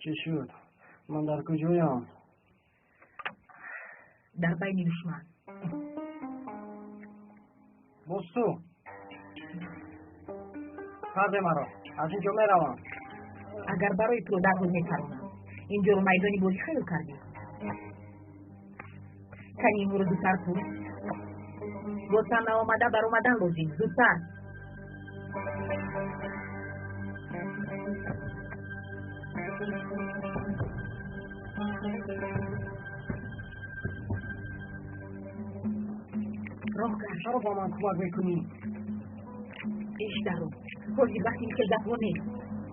چی شد؟ من در کجایم؟ در بین دشمن. بستو فرد مرا از اینجا میروم. اگر برای تو در روز میترونم اینجا رو میدانی بازی خیلی کردی. کنی این رو زودتر کن. گفتم آمده بر اومدن لازم زودتر. راه کرد. چرا با من کمک میکنی؟ ایش درو کلی وقتی که دفونه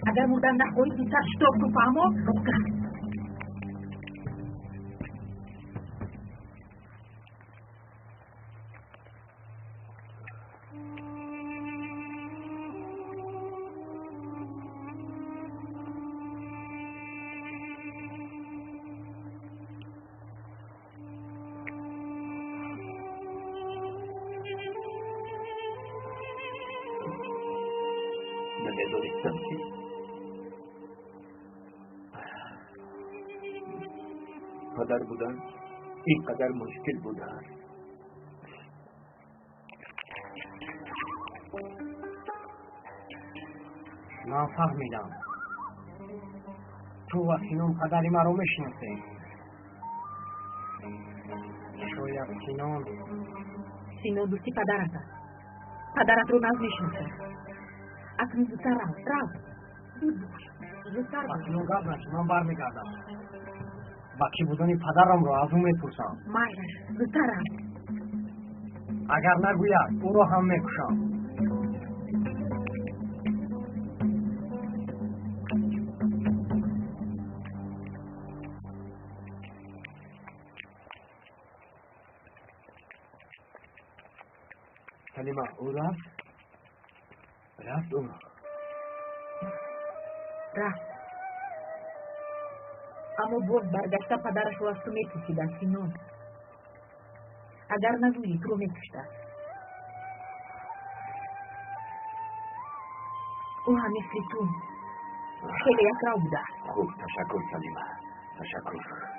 اگر مردن نخوری زودتر شتاب کن فهمو راه کرد. پدر بودن اینقدر مشکل بوده است. من فهمیدم تو و سینون پدری مرا میشناسه. شاید سینون دوستی پدرت است. پدرت رو ناز میشناسه. اکنون زودتر رو زودتر باش. اکنون گپ نشه من برمیگردم. بچه بودن پدرم رو از اون میپرسم. مایلش زودتر رو. اگر نگوید او رو هم میکشم. سلیما او رفت او رفت. اما باز برگشته پدرش رو از تو میپوشیده سینون. اگر نگویی تو رو میکشته. او هم مثل تو خیلی یکرا بوده. خوب تشکر سلیما تشکر.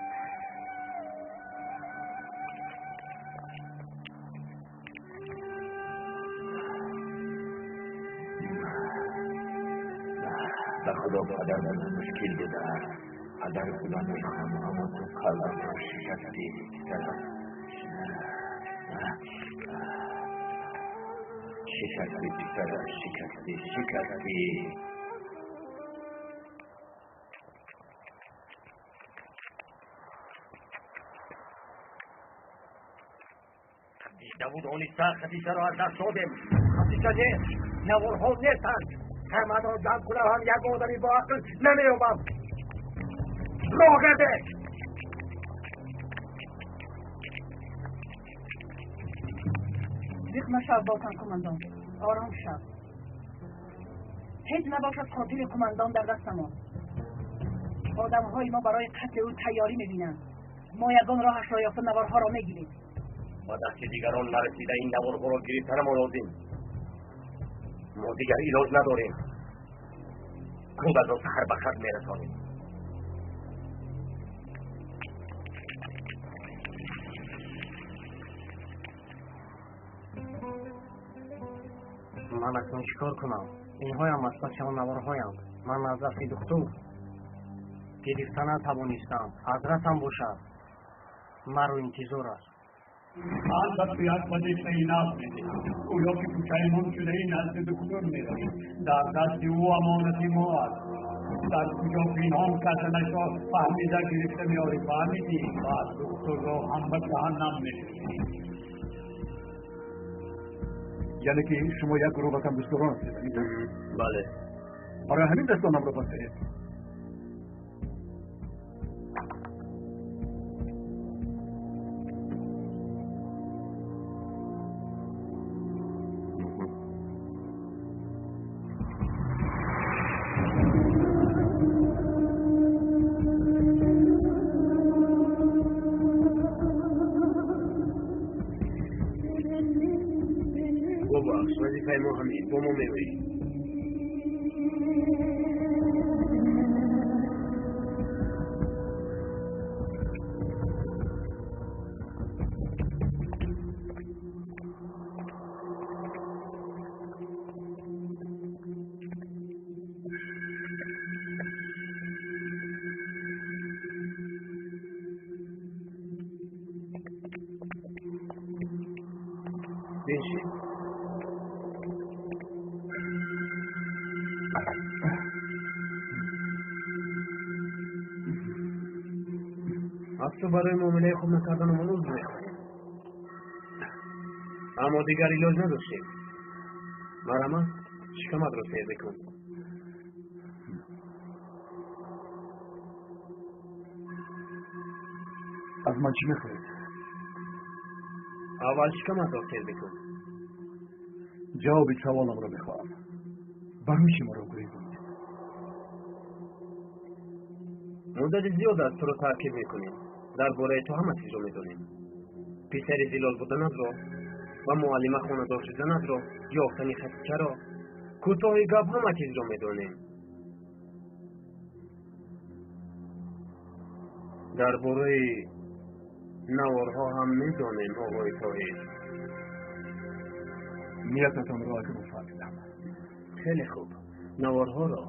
به خدا پدر من مشکل بوده. پدر خدا میخوام اما تو قلبم رو شکستی. شکستی پسر شکستی. داود اونیستا خدیجه را از دست دادیم. خدیجه نیست. نورها نیستند. همه را جمع کنم هم یک آدمی با عقل نمیومم. راه گرده. بیخ نشد باتن کماندان. آرام شد. هیچ نباشد قاتل کماندان در دست ما. آدمهای ما برای قتل او تیاری میبینند. ما یگان راهش را یافته نوارها را میگیریم. با دست دیگران نرسیده این نوارها را گرفتن ما لازم. ما دیگر علاج نداریم. کودک را سحر به خط میرسانیم. من اکنون چیکار کنم؟ اینهایم از بچه ها نوارهایم. من از دست دکتر گرفته نتوانستم. حضرتم باشد مرا انتظار است. آن وقت یاد مدیش ایناس میدیم. اولا که پوچایمون شده این نزد دکتر میرویم. در دست او امانتی ما است. در کجا پینام کسی نشا فهمیده گرفته میاری فهمیدی. بعد دکتر را هم به جهنم میشونی. یعنی که شما یک گروه کم دستوران هستید؟ بله. برای همین دستانم را بستید. وظیفه ما همین با ما میبرید. بنشین. از تو برای معامله خوب نکردن من عذر میخوایم، اما دیگر علاج نداشتیم. مرحمت شکمت را سیر بکن. از من چی میخواید؟ اول شکمت را سیر بکن. جواب سوالم را بخواهم. برای چی ما را گریزید؟ مدت زیاد از تو را تعقیب میکنیم. درباره تو همه چیز را میدونیم. پسر زلال بودنت را و معلم خانه‌دار شدنت را، یافتن خطیچه را، کوتاه گپ همه چیز را میدونیم. درباره نوارها هم میدونیم آقای طاهر. نیتتان را اکنون فهمیدم. خیلی خوب. نوارها را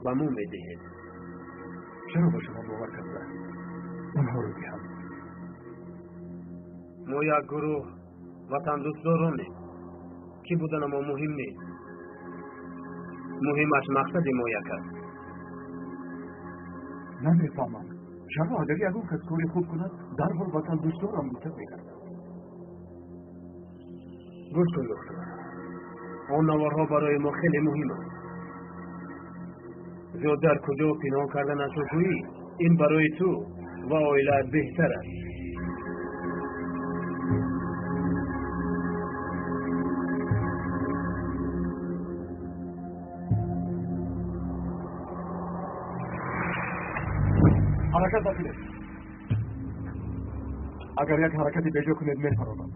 به مو میدهید. چرا با شما باور کرده اونها رو دهم؟ ما یک گروه وطن دوستدارانیم. کی بودن ما مهم نیست. مهمش مقصد ما یک است. نمیفهمم چرا اگر یکون کس کاری خوب کند در حال وطن دوستدارم میگردد. گوش کن دکتر، آن نوارها برای ما خیلی مهم است. زیاد در کجا پنهان کردن از جویی، این برای تو و عائله بهتر است. حرکت داخل است. اگر یک حرکتی بجا کنید میپرانم.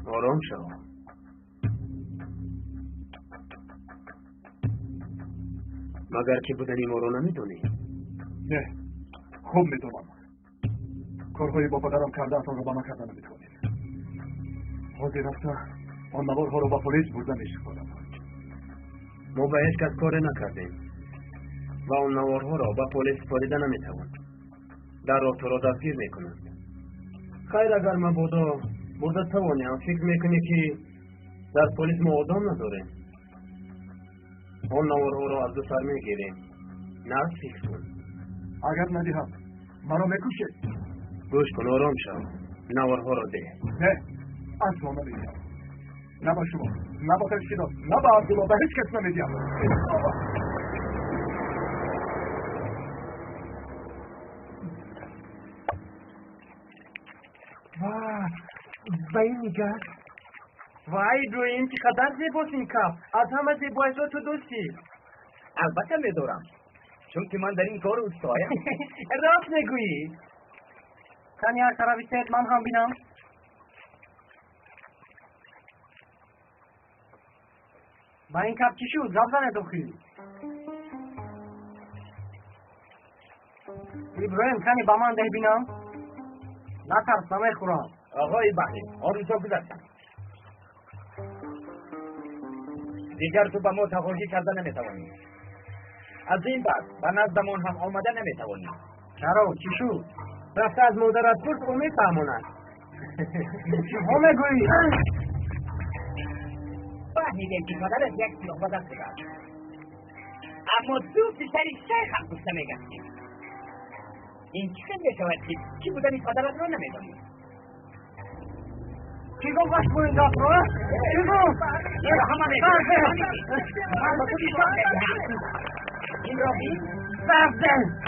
آرام شو. مگر که بودنی ما رو نمیدونی؟ نه، خوب میدونم. کارهای با پدرم کرده اتان رو با من کردن نمیتونید. حاضر رفته آن نوارها رو با پلیس بردن میسپارم. ما به هیچ کس کاری نکردیم و آن نوارها را به پلیس سپاریده نمیتوان. در راه تو را دستگیر میکنند. خیر اگر مبادا برده توانیم فکر میکنی که در پلیس ما آدم نداریم. آن نوارها را از دو سر میگیریم. نه فکر کن. اگر ندیهم مرا میکشید. گوش کن، آرام شو. نوارها را ده. نه، اصلا نمیدیم. نه با شما، نه با تشکیلات، نه با عبدالله، به هیچ کس نمیدیم. به این نگاه. وای دویم که قدر زیباست این کف. از همه زیبایش را تو دوستی. البته میدارم، چون که من در این کار استایم. راست میگویی. کنی هر طرفی سید من هم بینم. با این کف چی شد؟ زبزنه دخیل. ابراهیم کنی با من ده بینم. نترس نمیخورم. آقای بحری، آرومسا گذاشتم. دیگر تو به ما تقاضی کردن نمیتوانی. از این بعد به نزدمان هم آمده نمیتوانی. چرا؟ چی شد؟ رفته از مادرت پرس او میفهماند. چه میگویی؟ فهمیدیم که پدرت یک سیاه بدن شده است، اما تو پسری شیخ هم گفته میگردی. این چه میشود که چی بودن این پدرت را نمیدانی؟ چی گفتش با این دست رو؟ چی گفت؟ این را همه میگردی. من با تو بیشتر میگردی. این را بین بردن.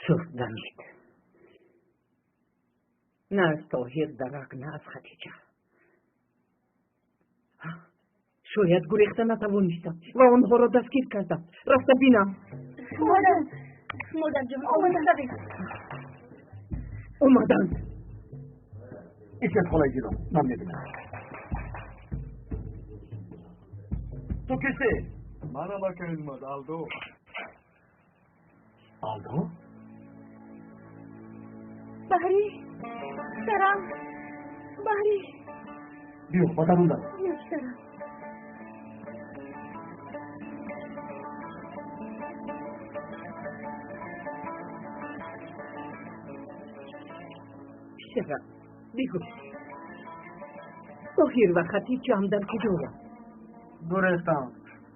سست دمید. نه از طاهر درق، نه از خدیجه. شاید گریخته نتوانستم و آنها را دستگیر کردم. رفته بینم. مادر جان آمدن. اومدن. ایش از خلای جیرم من میبینم. تو کسی؟ Mana bakayım Aldo. Aldo? Bahri, sekarang. Bahri. Diyor, batarından. Ya sekarang. Sekarang, bihut. Tohir و خطیجه هم در کجا و؟ گورستان.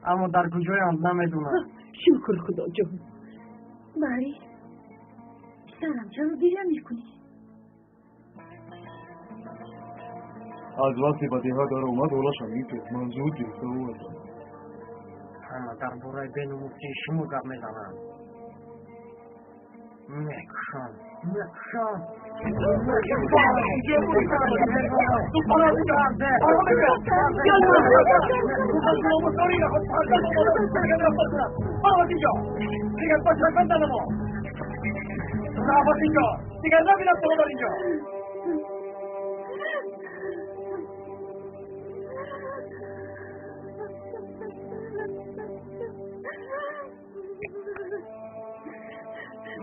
اما در کجای هم نمیدونم. شکر خدا جان. باری سرم چرا دیره میکنی؟ از وقتی به دیها داره اومد اولاشم میتونست منظور گرفته بود. اما در برای بین مفتی شما گپ میزنم. مکشان.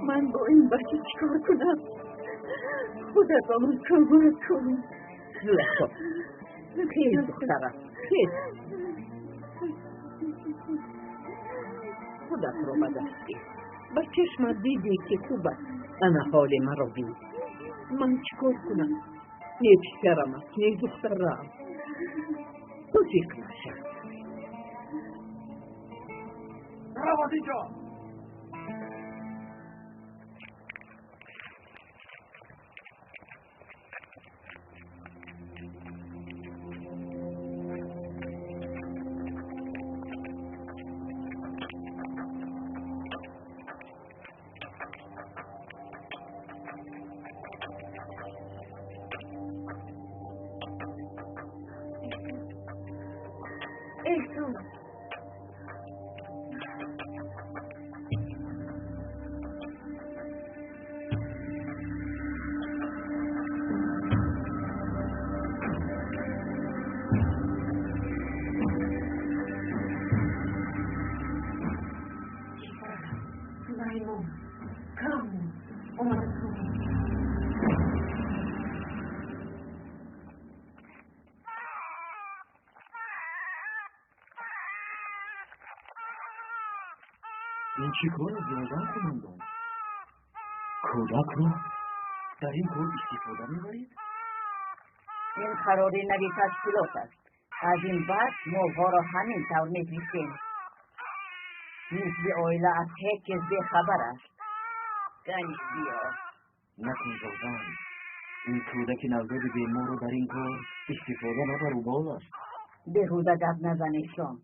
من با این بچه چیکار کنم؟ خودت با من کمک کن. خب خیلی دخترم خیلی خودت رو بدستی با چشم دیدی که خوب است انا حال مرا بید من چیکار کنم؟ نه پسرم است نه دخترم توفیق نشد رواتی جا این چی کار از یادم کماندان؟ کودک رو در این کار استفاده میبرید؟ این قراری نوی تشکیلات است از این بعد موضوع را همین طور می‌نویسیم مثل اویلا از هیچ چیز بی‌خبر است گنج بیا نکن زودان این کودک نوزاد بیمار رو در این کار استفاده نبر و بال است بیهوده گپ نزنیشان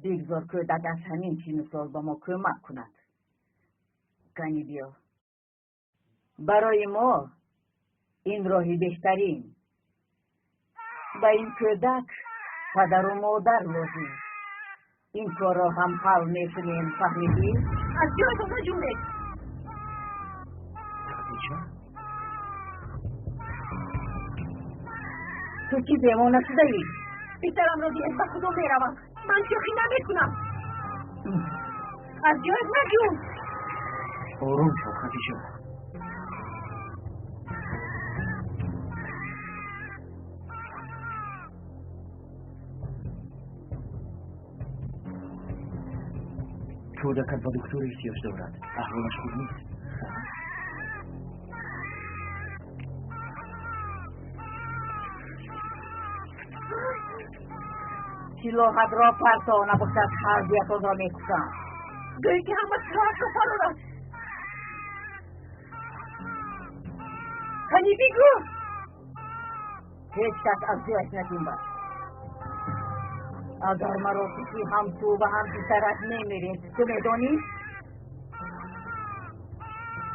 بگذار کودک از همین چی مثال با ما کمک کند گنی بیا برای ما این راهی بهترین با این کودک پدر و مادر لازم این کار را هم حل میکنیم فهمیدی؟ از جای تو جوره تو چی بیمونه شده ای؟ بیترم را دیگه به خدا میروم من شوخی نمیکنم از جای نجون آروم شو خدیجه کودکت با دکتر احتیاج دارد احوالش خوب نیست سلاحت را پرتا نباشد حربیت را میکشم گوی که همه سلاحت را فرارد کنی بگو هیچ کس از جایش نتونبد اگر مرا کسی هم تو و هم پسرت نمیرید تو میدانی؟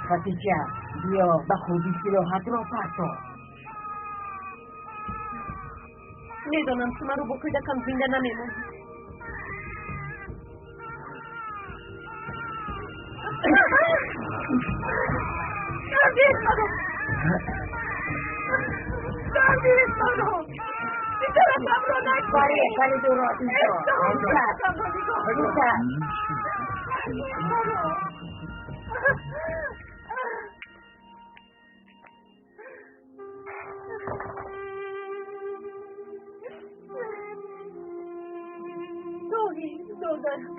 خدیجه بیا به خودی سلاحت را پرتا میدانم که من رو با کودکم زنده نمیمونم دردی منو طرفم رو نکنی. خیلی درست توهین دادرم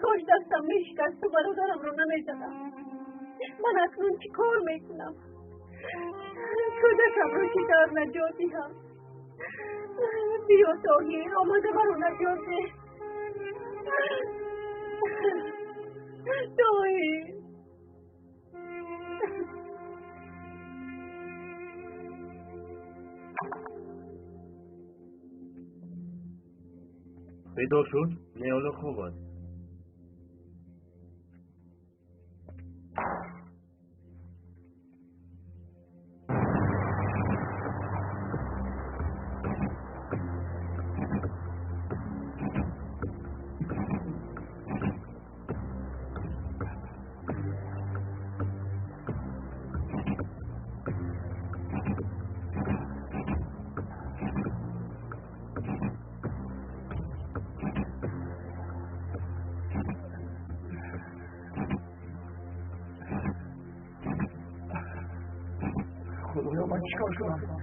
کاش دستم میشکست و برادرم رو نمیزدم. من اکنون چی کار میکنم؟ کودکم رو چی در نجاتی هم؟ بیا توهین آماده برو نجاتی. توهین بیدار شد؟ نه حالا خوب است. خدایا من چیکار کنم؟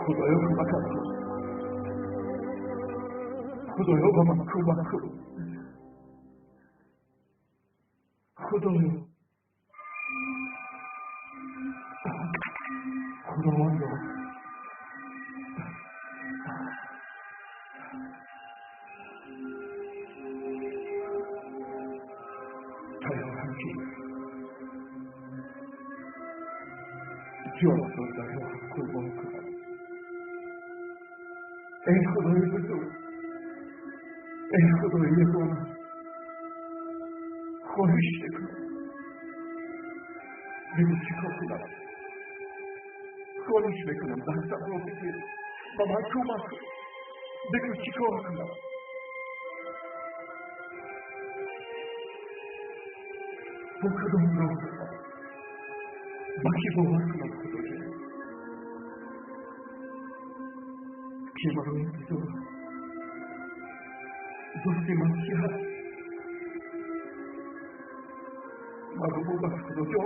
خدایا کمکم کن. خدایا با من کمک کن. خدایا خداوند تیارم شد. جان شد در راه قربان کنم. ای خدای بزرگ، ای خدای یگانه، خواهش میکنم بگو چیکار کنم. خواهش میکنم دستم رو بگیر و من کمک کن. بگو چیکار کنم. با کدام راه برم؟ با کی باور کنم خدایا که برای انتظار دوست من کی هست؟ مرا ببخش خدایا،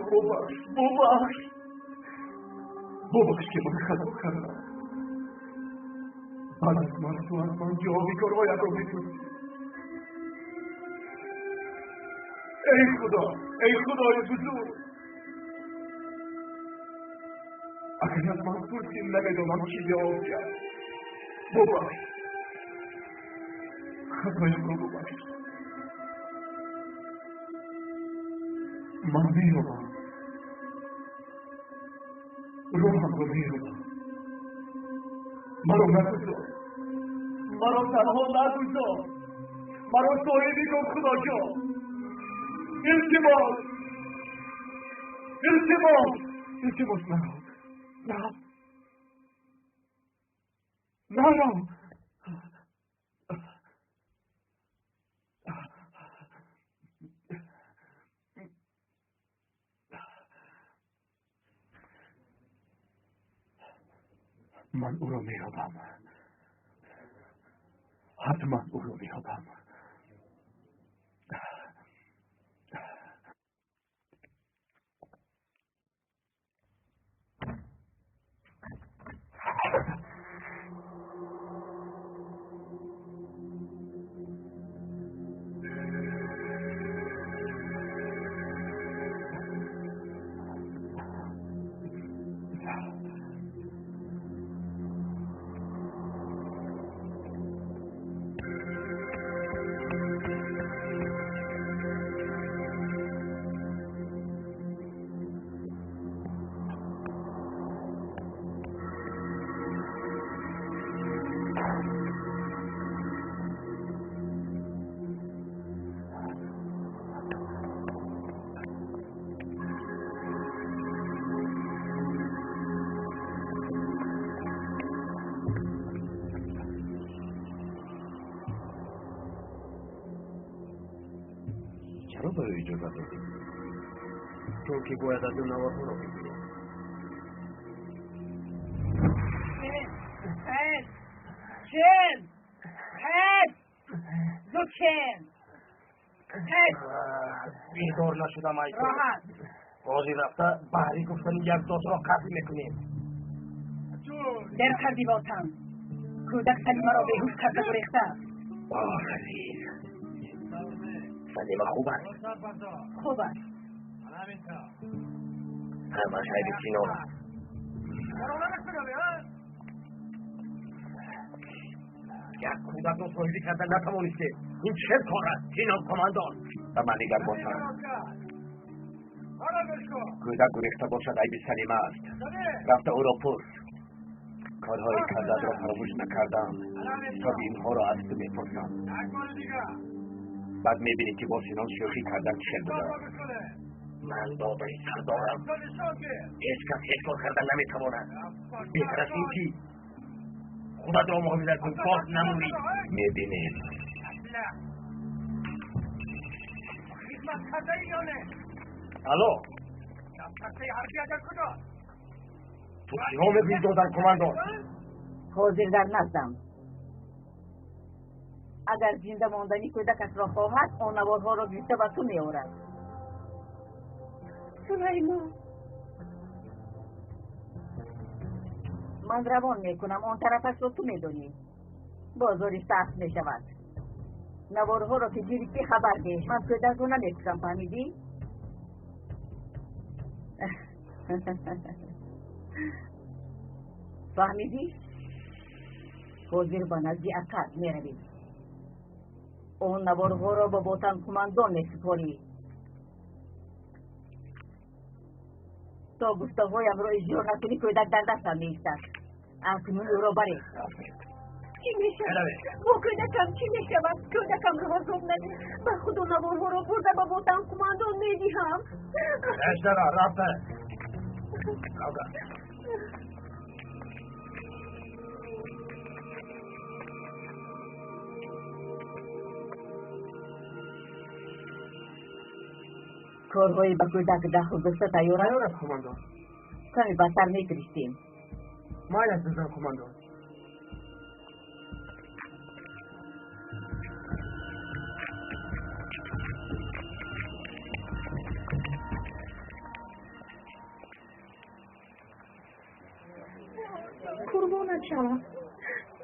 ببخش که من خطا کردم. بعد از من تو از من جوابی کارهایت را می‌کنی. ای خدای بزرگ، اگر از من پرسی نمیدانم چی جواب کرد. ببخش خطایم را ببخش. من میروم، روحم را میروم. مرا نگذار، مرا تنها نگذار. مرا صاحبی کن خدا جان. التماس نه من او را میابم. حتما او را میابم. چرا برای اجازه دادی؟ چون که باید از اون نوارها رو بگیریم. بیدار نشدم ای راحت قاضی رفته بحری گفتن یک دوست را قتل میکنیم. در کردی باتم کودک سلیمه را بیهوش کرده گریخته. آفرین. سلیمه خوب است. خوب است. همه شاید سینون است. یک کودک را صاحبی کردن نتوانسته. این چه کار است جناب کماندان؟ به من نگر باشد. کودک گریخته باشد عیب سلیمه است. رفته او را پرس. کارهای کردت را فراموش نکردم تا اینها را از تو میپرسم. بعد میبینی که با سینان شوخی کردن چه بوده. من دادای سر دارم. هیچ کس هیچ کار کردن نمیتواند. بهتر است این که خودت را محافظت کن باز نمونی. میبینیم. الو تو چرا میگویی دادن کماندان؟ حاضر در نزدم. اگر زنده ماندنی کودکش را خواهد آن نوارها را گرفته به تو میآورد. سلیمان من روان میکنم آن طرفش را تو میدانی. بازاری سخت میشود. نوارها را که گرفتی خبر ده. من کودک رو نمیکشم فهمیدی؟ فهمیدی؟ حاضر به نزدی اکد میروی. اون نوارها را به باتن کماندان میسپاری تا گفته‌هایم را اجرا نکنی کودک در دستم میایستد. اکنون او را بری. چی میشود؟ با کودکم چی میشود؟ کودکم را آزاد نده. به خود و نوارها را برده به باتن کماندان میدهم. اشترا رفته. کارهای به کودک دخل گفته تیار است کماندان. کمی بدتر میفرستیم. مایل بزن کماندان. قربانت شوم.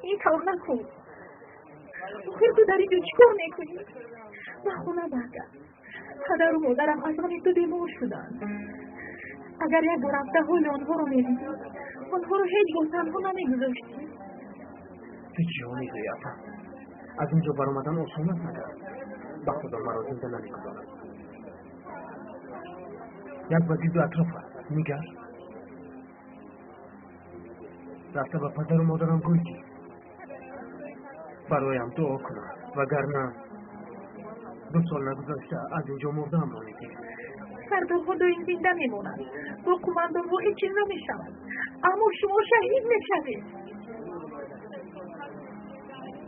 این کار نکن. آخر تو در اینجا چیکار میکنی؟ به خونه برگرد. پدر و مادرم از من تو بیمار شدن. اگر یک بار رفته حال آنها رو میدیدی آنها رو هیچ گاه تنها نمیگذاشتی. تو چی ها میگویی اصلا؟ از اینجا برآمدن آسان است مگر؟ به خدا مرا زنده نمیگذارد. یک وزیر دو اطراف است. میگر رفته به پدر و مادرم گوی که برایم دعا کنم وگرنه 2 سال نگذشته از اینجا مردم رانیکی. فردا خدایی زنده میمونند. با کماندان ها هیچ چیز نمیشود. اما شما شهید میشوید.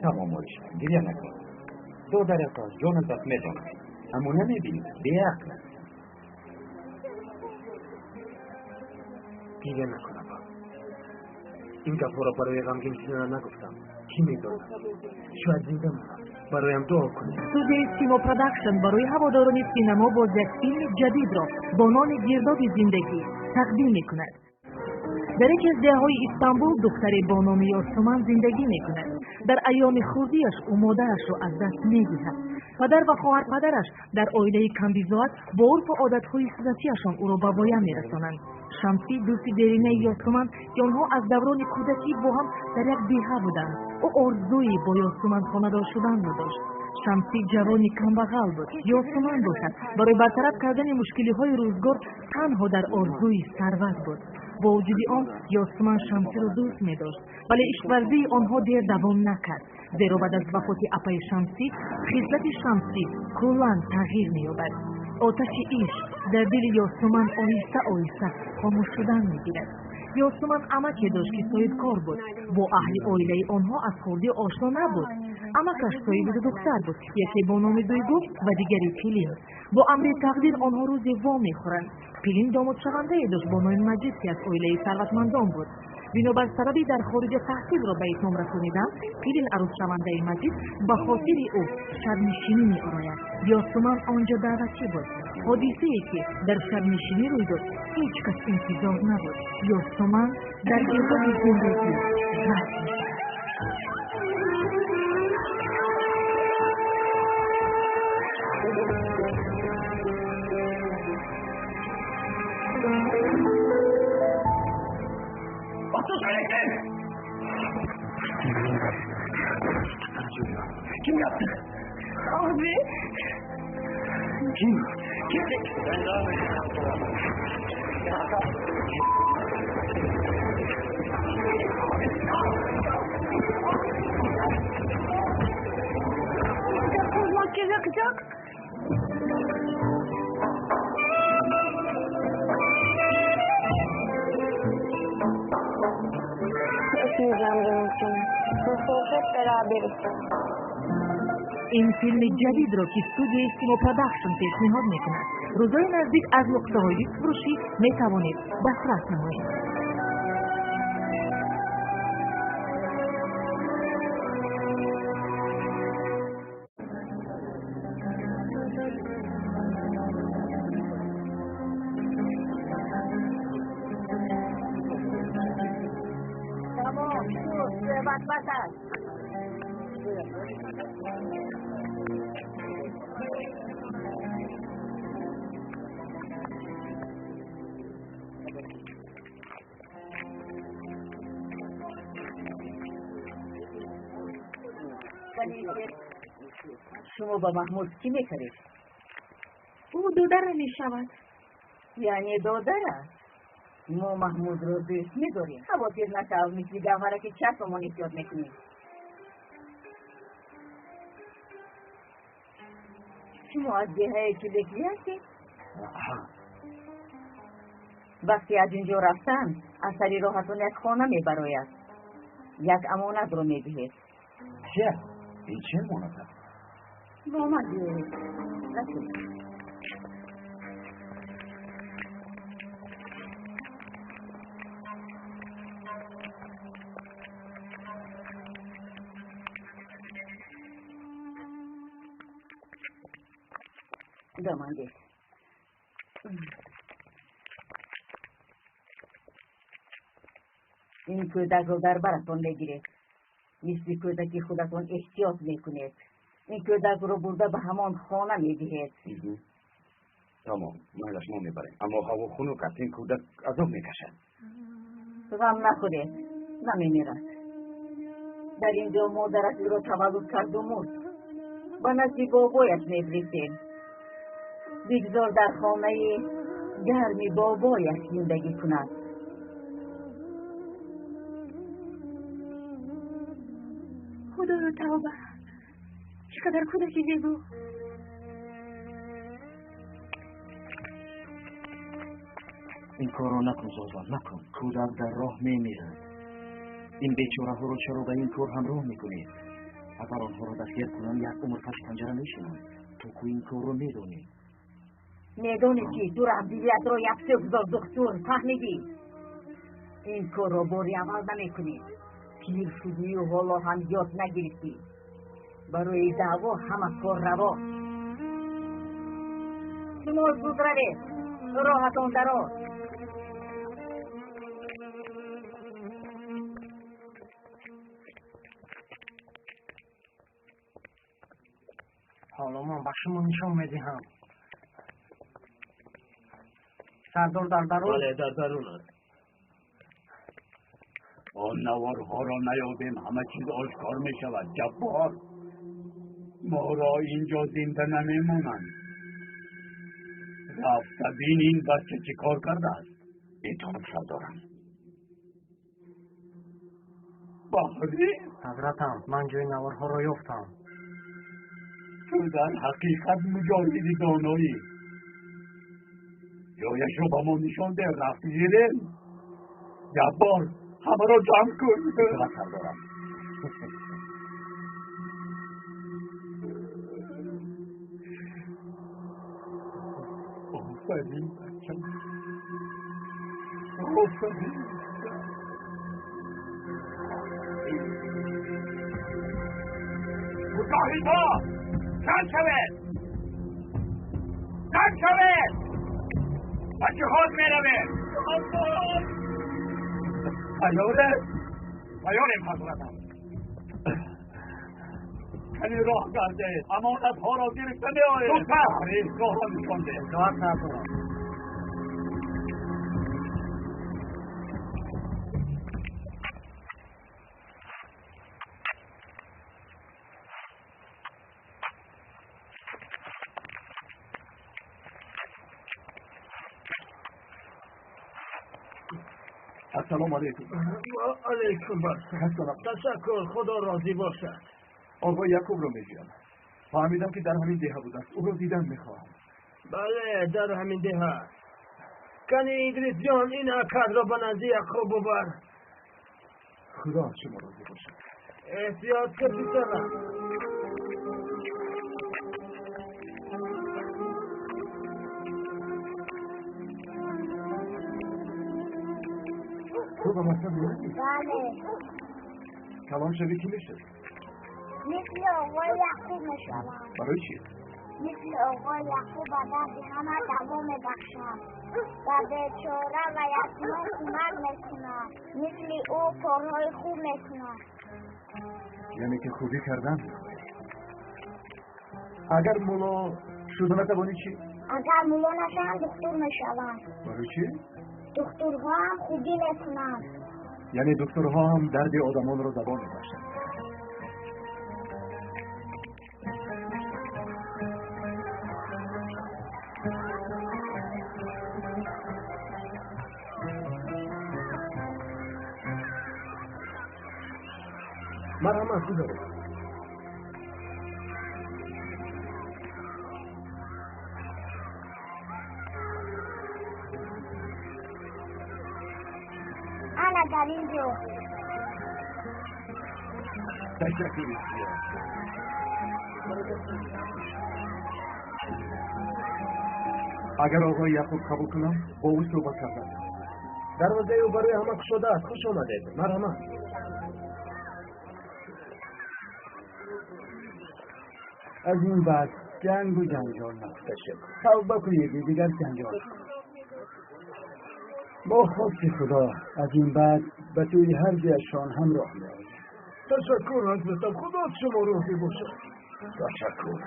تمام موریش گریه نکن. دخترت از جان دست میداند، اما نمیبینی بیعقل است. گریه نکنم. این گفت را برای غمگین شدن نگفتم. کی میداند؟ شاید زنده ماند. برایم دعا کنید. استودیوی سیما پروداکشن برای هواداران سینما باز یک فیلم جدید را با نام گرداب زندگی تقدیم میکند. در یکی از دههای استانبول دختری با نام یاسمن زندگی میکند. در ایام خردیش او مادرش را از دست میدهد. پدر و خواهر پدرش در عائله کمبیزاد با عرف و عادتهای سنتیشان او را به پایان میرسانند. شمسی دوست درینه یاسمن که آنها از دوران کودکی با هم در یک دیه بودند. او آرزویی با یاسمن خانه‌دار شدن را داشت. شمسی جوانی کمبغل بود. یاسمن باشد برای برطرف کردن مشکلی‌های روزگار تنها در آرزوی ثروت بود. با وجود آن یاسمن شمسی را دوست می داشت، ولی عشق‌ورزی آنها دیر دوام نکرد، زیرا بعد از وفات اپای شمسی خصلت شمسی کلاً تغییر می‌یابد. آتش عشق در دل یاسمن آهسته آهسته خاموش شدن می‌گیرد. یاسمن عمکی داشت که صاحبکار بود. با اهل عائله آنها از خردی آشنا نبود. عمکش صاحب دختر بود، یکی با نام دویگو و دیگری پیلین. با امر تقدیر آنها روزی وا می‌خورند. پیلین داماد شونده داشت با نام مجید که از عائله ثروتمندان بود. بنابر سببی در خارج تحصیل را به اتمام رسانیدن، پیلین عروس شونده مجید به خاطر او شب‌نشینی می‌آراید. یاسمن آنجا دعوتی بود. حادثه‌ای که در شب‌نشینی روی داد هیچ کس انتظار نبود. یاسمن در گرداب زندگی رفت می‌شد. Kim yaptı? Abi. Kim? Olmak gerekecek. Etmeyeceğim canım seni. Nasıl olsa hep beraberiz. این فیلم جدید را که استودیوی سیما پروداکشن پیشنهاد میکند. روزهای نزدیک از نقطه‌های فروشی میتوانید دسترس نمایید. تمام شد صحبت بسد. شما با محمود چی میکرید؟ او دودر میشود. یعنی دودره؟ ما محمود رو دوست میداریم. حواسیر نشو مثل گوهره که چشم ما نسیاد میکنیم. شما از دیه کلیکی هستید؟ وقتی از اینجا رفتن از سری راحتون یک خانه میبراید. یک امانت رو میدهید. چه؟ این چه امانت است؟ با من بیارید. رسید. دامنده این کودک رو در براتون بگیرید. مثل کودکی خودتون احتیاط میکنید. این کودک رو برده به همان خانه میدهید. تمام ما شما میبریم، اما هوا خنک است. این کودک عذاب میکشد. غم نخورید، نمیمیرد. در اینجا مادرش رو تولد کرد و مرد. با نزد بابایش میفرستیم. بگذار در خانه گرمی بابایش زندگی کند. خدا رو توبه. چقدر کودکی بگو. این کارو نکن زازا، نکن. کودک در راه میمیرد. این بیچاره ها رو چرا به این کار همراه میکنید؟ اگر آنها رو دستگیر کنم یک عمر پس پنجره میشینم. تو که این کار رو میدونی. میدونی که تو رفضیت رو یک سفزار دکتر فهمیدی؟ این کار رو باری عمل نمیکنی. پیر شدی و حالا هم یاد نگرفتی. برای دعوا همه کار روا. شما زود روید. راحتان دراز. حالا من به شما نشان میدهم. سردار در درون؟ بله در درون است. آن نوارها را نیابیم همه چیز آشکار می شود. جبار ما را اینجا زنده نمیمونند. رفته بین این بچه چی کار کرده است. اطاعت سردارم. بحری حضرتم من جای نوارها را یافتم. تو در حقیقت مجاهد دانایی. جایش رو به ما نشان ده. رفت زیرین. جبار همه را جمع کن. اطاعت سردارم. آفرین بچم. آفرین. مجاهدها جمع شوید. جمع شوید. و جهاد میروید. ایاده بیانیم حضرتم. کنی راه کرده امانت ها را گرفته می آید. زودتر. راه را نشان ده. اطاعت سردارم. السلام علیکم. علیکم برسلام. تشکر، خدا راضی باشد. آقا یعقوب را میگم. فهمیدم که در همین دهه بود است. او را دیدن میخواهم. بله در همین ده هست. کنی ادریس جان این عکد را به نزد یعقوب ببر. خدا شما راضی باشد. احتیاط که پسرم. تو به مطلب میرسی؟ بله. کلام شوی کی میشه؟ مثل آقای یعقوب میشوم. برای چی؟ مثل آقای یعقوب به درد همه دوا میبخشم. و بیچاره و یتیمان کمک میکنم. مثل او کارهای خوب میکنم. یعنی که خوبی کردن. اگر مولا شده نتوانی چی؟ اگر مولا نشم دکتر میشوم. برای چی؟ دکترها هم خوبی میکنم. یعنی دکترها هم درد آدمان را دوا میبخشند. مرحمت گذارم. انا در اینجا. تشکر بسیار. اگر آقای یعقوب قبول کنم با او صحبت کردم. دروازه او برای همه گشوده است. خوش آمدید. مرحمت. از این بعد جنگ و جنجال نستشه. توبه کنید دیگر جنجال. با خواست خدا از این بعد به توی هر جایشان همراه می‌آییم. تشکر حضرتم. خدا شما راضی باشد. تشکر.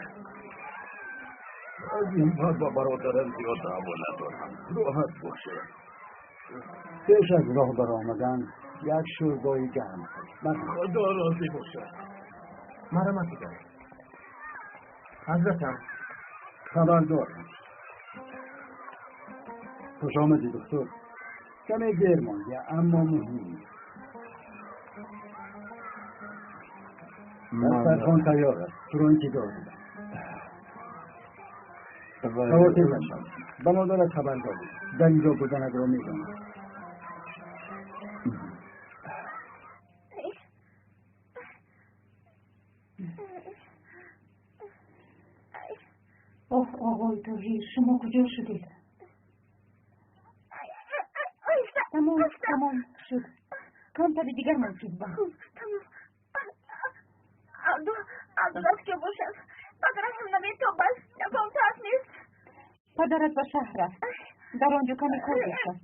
از این بعد با برادرم زیاد دعوا ندارم. راحت باشه. پیش از راه برآمدن یک شوربای گرم خدا راضی باشد. مرحمت گذارم. حضرتم خبر دارم. خوش آمدی دکتر. کمی دیر مانده اما مهم. دسترخوان تیار است. ترونکی دارم. خواطر نشد به مادرت خبر دادی در اینجا بودنت را میدانم. اوه آقای طاهر شما کجا شدید؟ تمام شد. کمتر دیگر منصوب با تمام. عبدالله که باشد پدرم هم نمیتو بس یکم تاک نیست. پدرت به شهر است. در آنجا کمی کار داشت.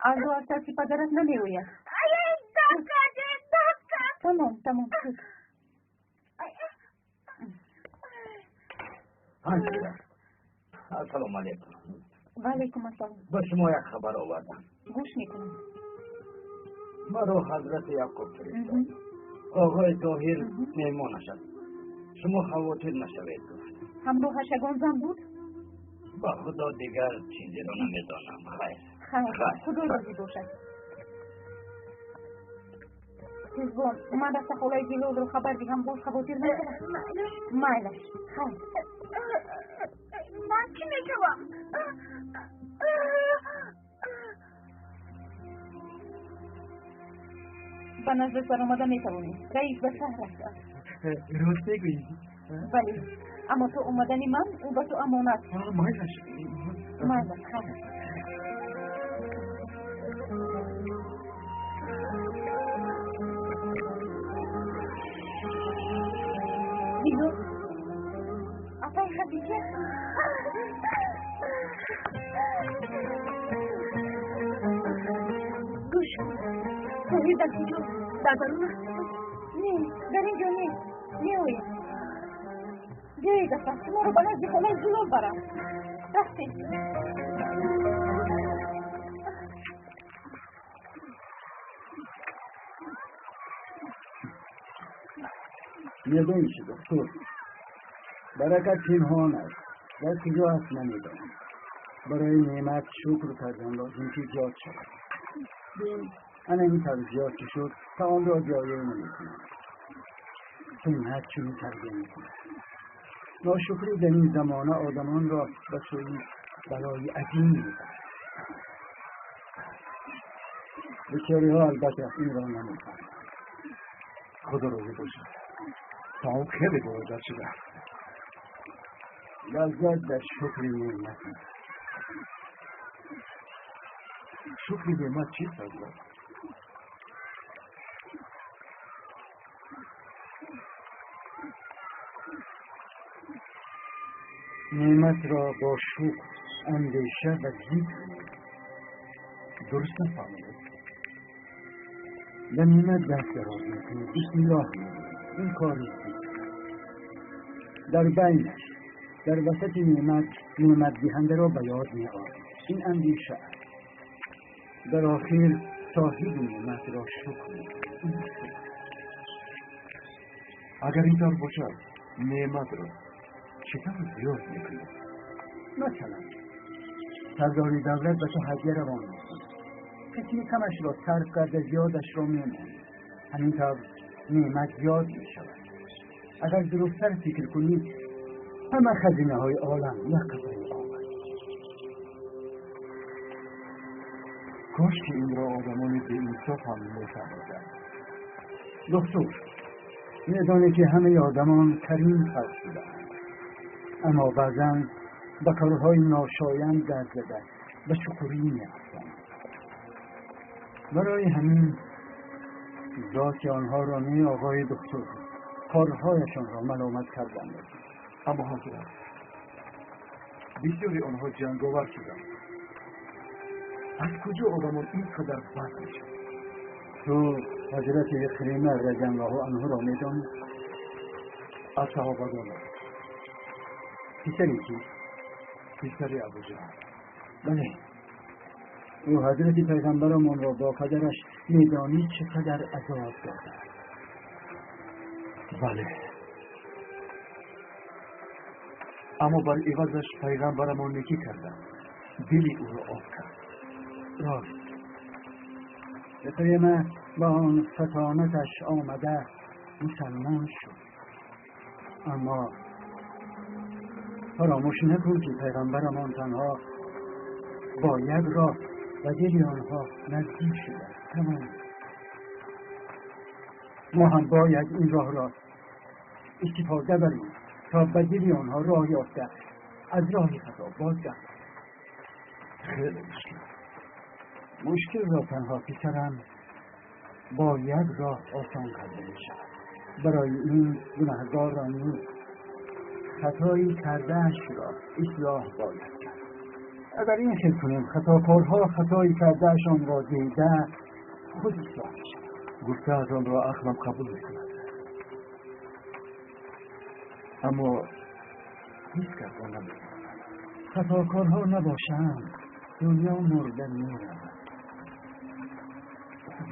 آلو از ترسی پدرت نمیوید. تمام شد. السلام علیکم. و علیکم السلام. با شما یک خبر آوردم. گوش میکنم. مرا حضرت یعقوب فرستاد. آقای طاهر مهمان شد. شما خواطر نشوید گفت. همراهش یگان زن بود؟ با خدا دیگر چیزی را نمیدانم. خیر خدا راضی باشد. تیزبان من دست خالای جلال رو خبر دیگم باز خواطر نکنم. مایلش خیر. من چی میکنم؟ به نظر سر آمده میتوانی. رئیس به شهر است. راست میگویی؟ بله اما تو اومدنی من او به تو امانت. مایلش خیر. بیو آقای خدیجه گوش کن. طاهر در کجا؟ در درون است؟ نه در اینجا نیست. میآید بیایید اصلا شما رو به نزد خالای جلال برم. رفتید. میدونی چی دکتر برکت پنهان است در کجا هست نمیدانم. برای نعمت شکر کردن لازم که زیاد شود. انا این طرز زیاد که شد تا آن را جایه نمیکنم. سنت چون تربیه میکنم. ناشکری در این زمانه آدمان را به سوی بلای عظیم میبرد. بسیاری ها البته این را نمیکنم. خدا راضی باشد. تا خیلی باید شده. لذت در شکر نعمت. شکر نعمت چیست حضرت؟ نعمت را با شکر اندیشه و ذکر درست نفهمیدید. به نعمت دست دراز میکنید. بسم الله میگوید. این کاری در بینش در وسط نعمت دهنده را به یاد میآورد. این اندیشه است. در آخر صاحب نعمت را شکر میکنید. اگر اینطور باشد نعمت را چطور زیاد میکنید؟ مثلا سرداری دولت به تو هدیه روان میکند. کسی کمش را صرف کرده زیادش را میماند. همینطور نعمت زیاد میشود. اگر درستتر فکر کنید همه خزینه های عالم یک قطره آب است. کاش که این را آدمان به انصاف هم میفهمیدند. دکتر میدانی که همه آدمان کریم خلق شده‌اند، اما بعضا به کارهای ناشایند دست زده به شکری می‌افتند. برای همین ذات آنها را آقای دکتر کارهایشان را ملامت کردند. اما حضرت بسیاری آنها جنگاور شدند. از کجا آدمان اینقدر بد میشوند؟ تو حضرت اکرمه رضی الله عنه را میدانی؟ از صحابگان پسری کیست؟ پسر ابوجهل. بله او حضرت پیغمبرمان را با پدرش میدانی چقدر عذاب داده. بله اما بر عوضش پیغمبرمان نیکی کردند. دلی او را آب کرد. راست اکرمه با آن فتانتش آمده مسلمان شد، اما فراموش نکن که پیغمبرمان تنها با یک راه و دل آنها نزدیک شده. تمام. ما هم باید این راه را استفاده بریم تا به دل آنها راه یافته از راه خطا بازگردیم. خیلی مشکل. مشکل را تنها پسرم با یک راه آسان کرده می شود. برای این گناهگار را نیست خطایی کردهش را اصلاح باید کرد. اگر این خیل کنیم خطاکارها خطایی کردهشان را دیده خود اصلاح می شود. گفته از آن را عقلم قبول می کند، اما هیچ کس آن نمی کند. خطاکارها نباشند دنیا مرده می رود.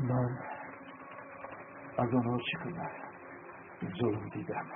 من از آنها چقدر ظلم دیدم.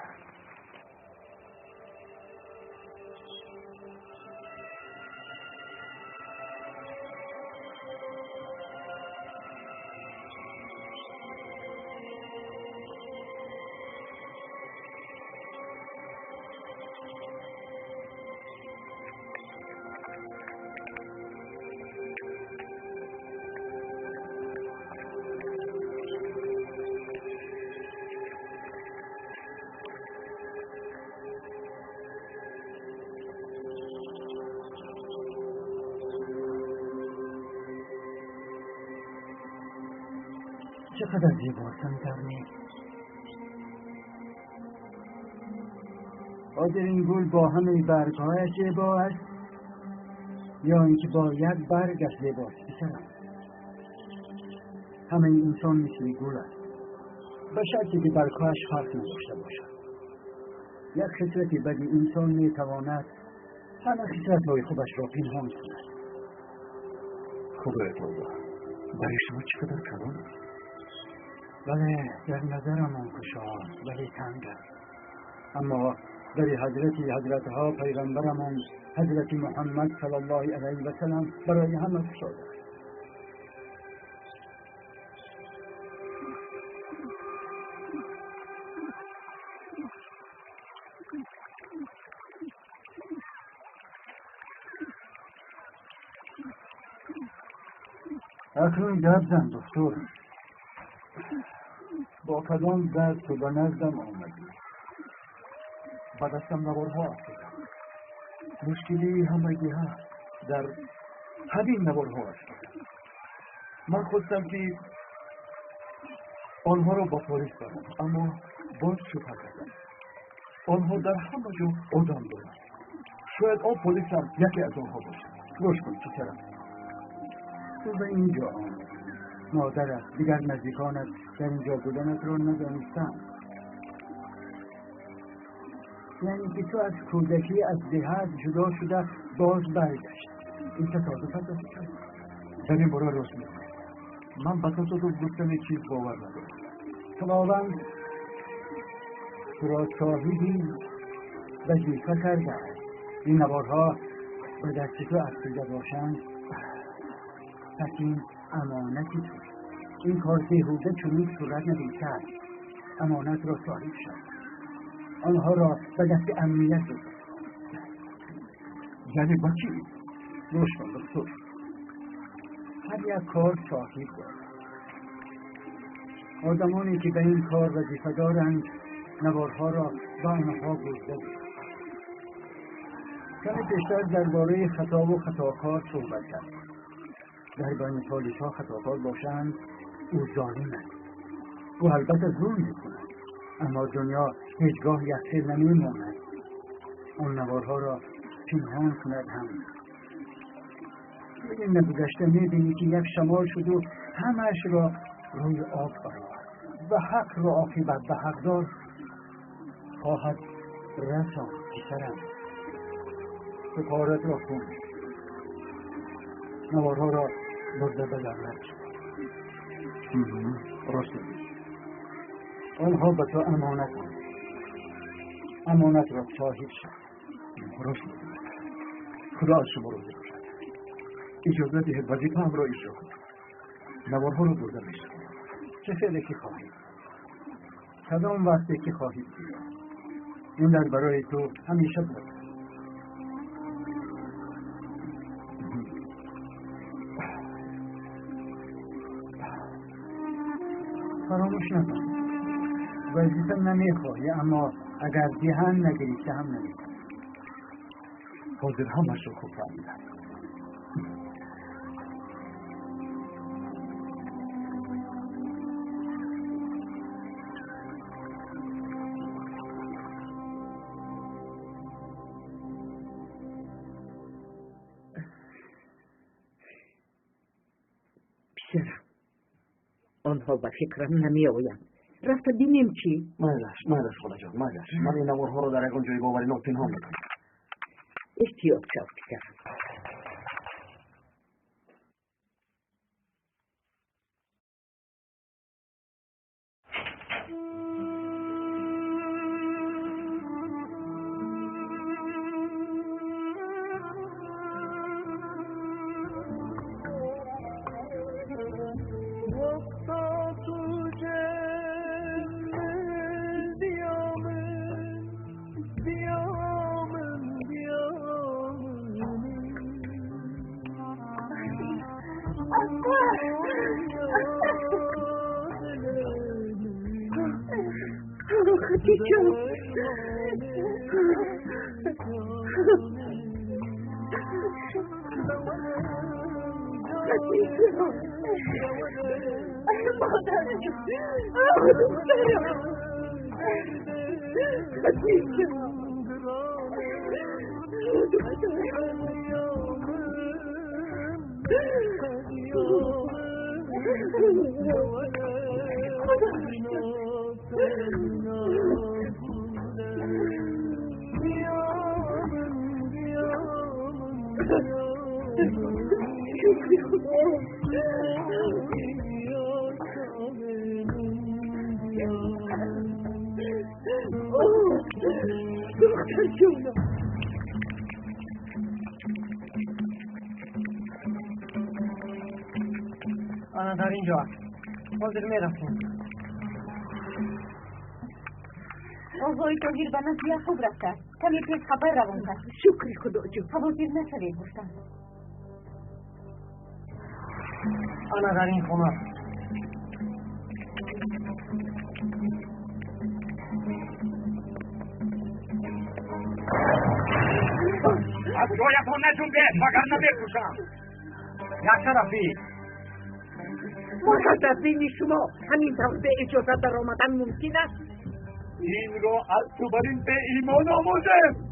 چقدر زیباست درمی. آیا این گل با همه برگهایش زیبا است یا اینکه با یک برگش زیباست؟ پسرم، همه انسان مثل گل است به شرطی که برگهایش فرق نداشته باشد. یک خصلت بدی انسان میتواند همه خصلت‌های خودش را پنهان کند. خدای توبه، برای شما چقدر کلان است. بله، در نظرمان خوشحال ولی تنگ است، اما در حضرتها پیغمبرمان حضرت محمد صلی الله علیه و سلم برای همه خوشحال است. اکنون گپ زن دکتر، با کدام درد تو به نزدم آمدی؟ به دستم نوارها افتادم. مشکلی همگی هست در همین نوارها افتادم. من خواستم که آنها را با پلیس برم، اما باز شبه کردم. آنها در همه جا آدم دارند. شاید آن پلیس هم یکی از آنها باشد. گوش کن پسرم، تو به اینجا آمدی، مادرت دیگر نزدیکانت در اینجا بودنت را ندانستند. یعنی که تو از کودکی از دهت جدا شده باز برگشت. این تصادف است. در این باره راست میگویی. من به تصادف گفتن چیز باور ندارم. خداوند تو را صاحبی وظیفه کرده است. این نوارها به دست تو افتاده باشند، پس این امانتی تو. این کار بیهوده چنین صورت نمی‌گیرد. امانت را صاحب شد، آنها را به دست امنیت بده. یعنی با چی؟ گوش کن دکتر، هر یک کار صاحب دارد. آدمانی که به این کار وظیفه دارند نوارها را به آنها گفته بود. کمی بیشتر درباره خطا و خطاکار صحبت کرد. در بین پالیس‌ها خطاکار باشند او ظالم است. او البته ظلم می‌کند، اما دنیا هیچگاه یخچال نمی‌ماند. آن نوارها را پنهان کند هم. این نگذشته می‌بینی که یک شمال شد و همه‌اش را روی آب آورد و حق را عاقبت به حقدار خواهد رساند. پسرم، تو کارت را کن، نوارها را برده به لعنت. راست میگویی. آنها به تو امانت است. امانت را صاحب شد. راست میگویی. خدا از شما راضی باشد. اجازه دهید وظیفه‌ام را اجرا کنم. نوارها را برده می‌شوم. چه فعلی که خواهید، کدام وقتی که خواهید دید، این در برای تو همیشه بود. فراموش نکن وظیفه نمیخواهی اما اگر دهان نگیری که هم نمیخواهی حاضر همش رو خوب فهمیدم پسرم آنها به فکرم نمی آیند رفت بینیم چی؟ مایلش خدا جان مایلش من این نوارها رو در اون جای باوری نو پنهان میکنم احتیاط شو پسرم آنا در اینجا حاضر میرفتیم آقای تاهیر به نزدیک خوب رفته کمی پیش خبر روان کرد شکر خدا جو حواظیر نشوید گفتم آنا در این خونه از جایتون نجنبید وگرنه بکشم یک طرفی مقدر بین شما همین طور به اجازه در آمدن ممکن است این را از تو بر این به ایمان آموزم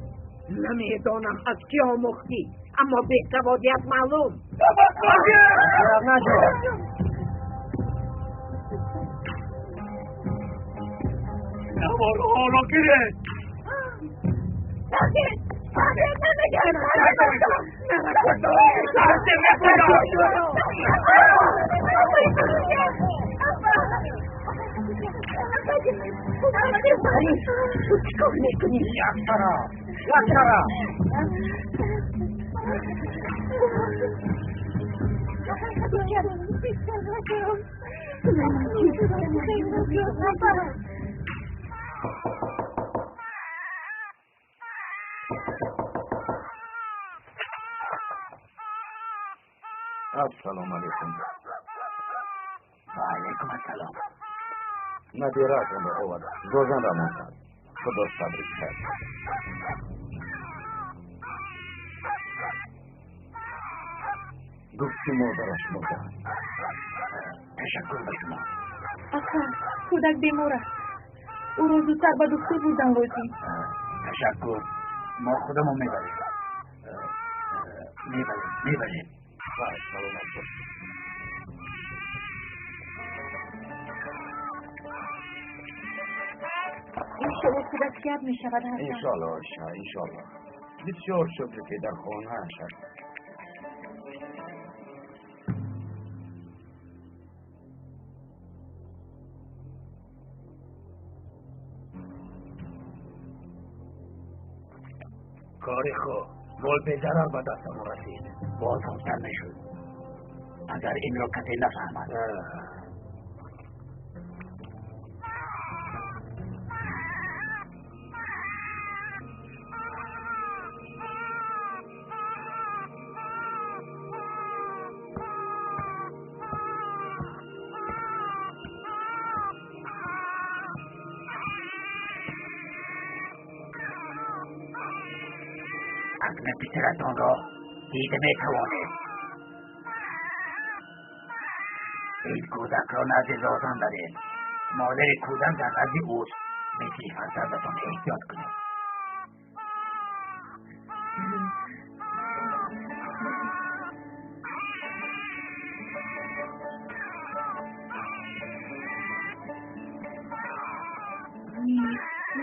نمیدانم از کی آموختی اما به سوادیت معلوم نوارها را گرفت چیکار میکنی؟ یک طرف السلام علیکم و علیکم السلام مدیراتون رو آورد روزان را منتد خدا صبری کرد گفتی مادرش مردن تشکر به شما آقا کودک بیمار است او رو زودتر به دکتر بردن لازم تشکر ما خودمون میبریم سلامت باش انشالله کودک یاد می شود حسن انشالله انشالله بسیار شکر که در خانه هست کاری خوب گل به ضرر به دستم رسید باز هم سر نشد اگر این را کسی نفهمد اسم پسرتان را دیده میتوانید. این کودک را نزد زادان برید. مادر کودک در نزد اوست. میتونی فرزندتان احتیاط کنید.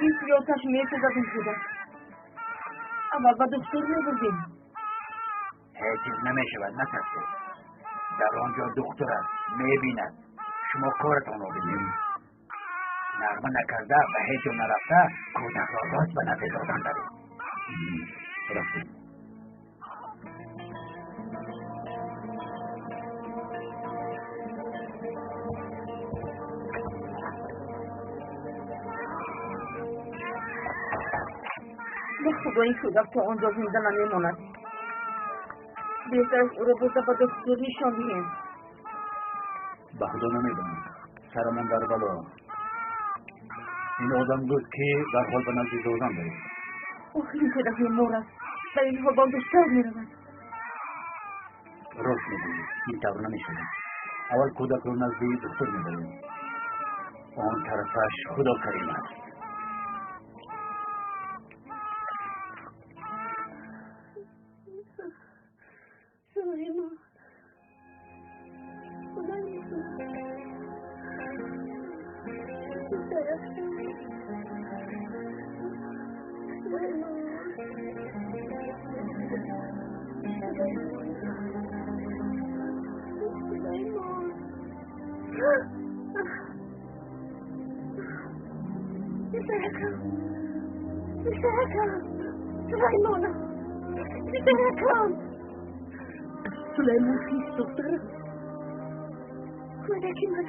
نیست آتش میسازد این کودک. اول با دکتر میبردیم. هیچ چیز نمیشود، نترسید. در آنجا دکتر است، میبیند. شما کارتان را بدید. نغمه نکرده و هیچ جا نرفته کودک را راست به نزد زادان برید. رفتیم. به خدا این کودک تا آنجا زنده نمیماند. بهتر است او را برده به دکتر نشان دهیم. به خدا نمیدونم. سرمان در بلا. این آدم بود که در حال به نزد زادان برید. آخر این کودک مور است. در این حال با دکتر میرود. راست میگویی. این طور نمیشود. اول کودک را نزد دکتر میبریم. آن طرفش خدا کریم است. سلیمان کیست دختر؟ کودکی من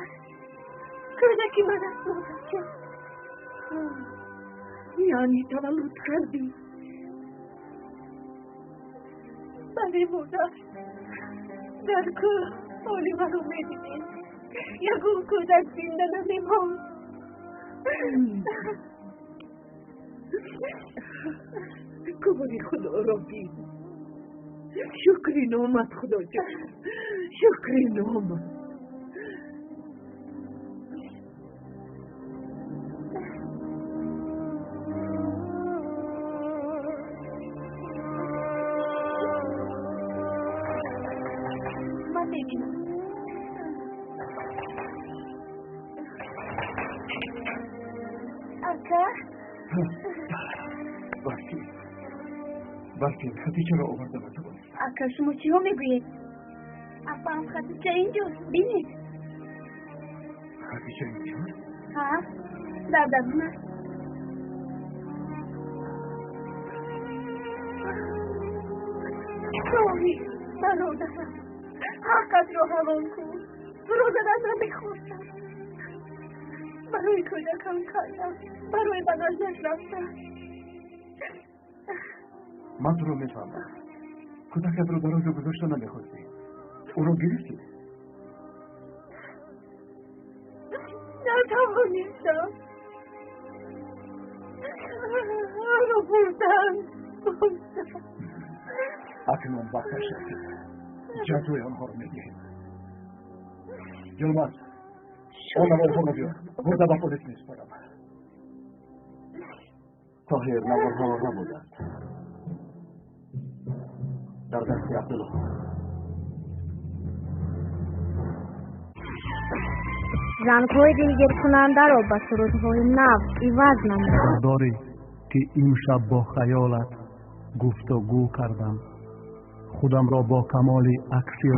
است مادر جان. یعنی تولد کردی؟ بله مادر. در که حالی منو میدیدیم یکون کودک زنده نمیماند. کمانی خدا را دید. شکری نامت خدا جان. شکری نامت. من میبینم. اکا؟ بلکه خدیجه را آورده به تو. اکا شما چی ها میگویید؟ اپا هم خدیجه اینجاست بینید. خدیجه اینجاست؟ ها در درون است. سامی برادرم حقت را حوال کن. برادرم را میخواستم. برای کودکم کردم. برای بنازش رفتم. من تو رو میفهمم. کودکت رو در آنجا گذاشته نمیخواستی. او رو گرفتی. نتوانستم. او رو بردم. اکنون بدتر شد. جزوی آنها رو میگیریم. یلماز آن نوارها رو بیار. برده به پلیس میسپارم. طاهر نوارها را نبودند. در دست عبدالله. زنهای دلگیر کننده را به سرودهای نو عوض نمود. داری که امشب با خیالت گفتگو کردم. خودم را با کمال عکسی رو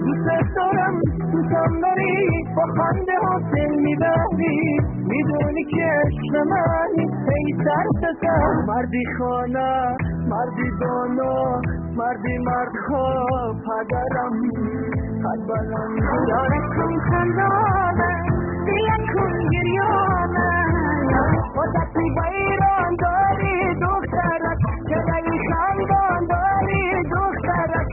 دوست دارم دوستم داری با خنده حاصل میبری میدونی که عشق منی ای سرسزم مردی خانه مردی دانا مردی مرد خواب پدرم قد بلند داره کن خندانه بیا کن گریانه واسه بیران داری دخترت که رای خندان داری دخترت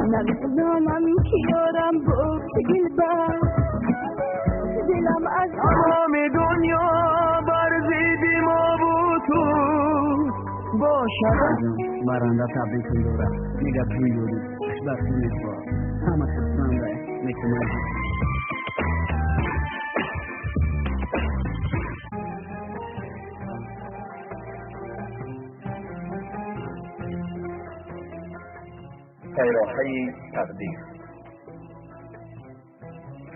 نمیدونم که یارم بود گلبر دلم از تمام دنیا برزیدی ما بود تو باشد برنده تبریک می‌دارم. میگه توی یوری اشبرتونی با همه خسرنده میکنه. پیراهه تقدیر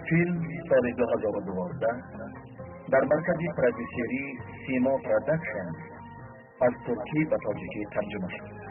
فیلم سال 2012 در مرکز پرودیوسری سیما پرودکشن از ترکی به تاجیکی ترجمه شد.